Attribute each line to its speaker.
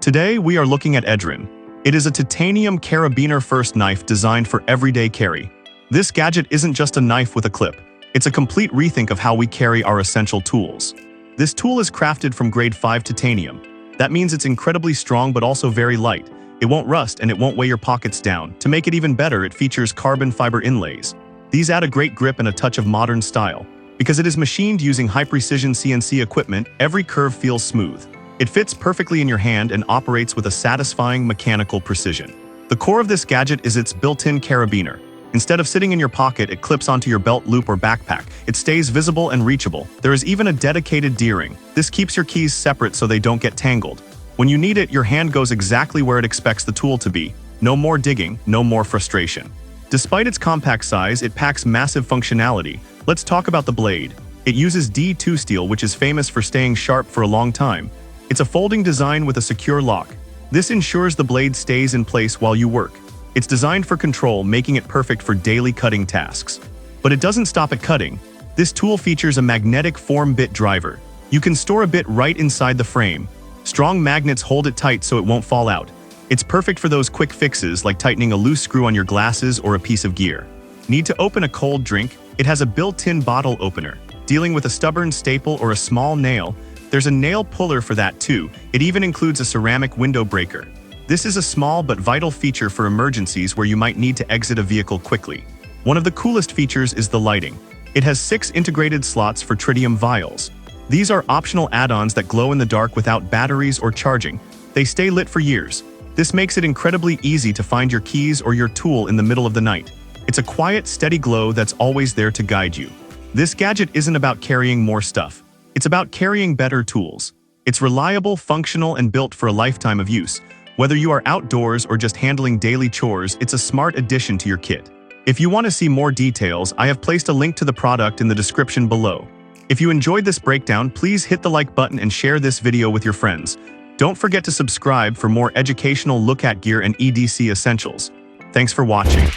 Speaker 1: Today, we are looking at Edrin. It is a titanium Carabiner-First knife designed for everyday carry. This gadget isn't just a knife with a clip. It's a complete rethink of how we carry our essential tools. This tool is crafted from grade 5 titanium. That means it's incredibly strong but also very light. It won't rust and it won't weigh your pockets down. To make it even better, it features carbon fiber inlays. These add a great grip and a touch of modern style. Because it is machined using high-precision CNC equipment, every curve feels smooth. It fits perfectly in your hand and operates with a satisfying mechanical precision. The core of this gadget is its built-in carabiner. Instead of sitting in your pocket, it clips onto your belt loop or backpack. It stays visible and reachable. There is even a dedicated D-ring. This keeps your keys separate so they don't get tangled. When you need it, your hand goes exactly where it expects the tool to be. No more digging, no more frustration. Despite its compact size, it packs massive functionality. Let's talk about the blade. It uses D2 steel, which is famous for staying sharp for a long time. It's a folding design with a secure lock. This ensures the blade stays in place while you work. It's designed for control, making it perfect for daily cutting tasks. But it doesn't stop at cutting. This tool features a magnetic form bit driver. You can store a bit right inside the frame. Strong magnets hold it tight so it won't fall out. It's perfect for those quick fixes like tightening a loose screw on your glasses or a piece of gear. Need to open a cold drink? It has a built-in bottle opener. Dealing with a stubborn staple or a small nail? There's a nail puller for that too. It even includes a ceramic window breaker. This is a small but vital feature for emergencies where you might need to exit a vehicle quickly. One of the coolest features is the lighting. It has 6 integrated slots for tritium vials. These are optional add-ons that glow in the dark without batteries or charging. They stay lit for years. This makes it incredibly easy to find your keys or your tool in the middle of the night. It's a quiet, steady glow that's always there to guide you. This gadget isn't about carrying more stuff. It's about carrying better tools. It's reliable, functional, and built for a lifetime of use. Whether you are outdoors or just handling daily chores, it's a smart addition to your kit. If you want to see more details, I have placed a link to the product in the description below. If you enjoyed this breakdown, please hit the like button and share this video with your friends. Don't forget to subscribe for more educational look-at gear and EDC essentials. Thanks for watching.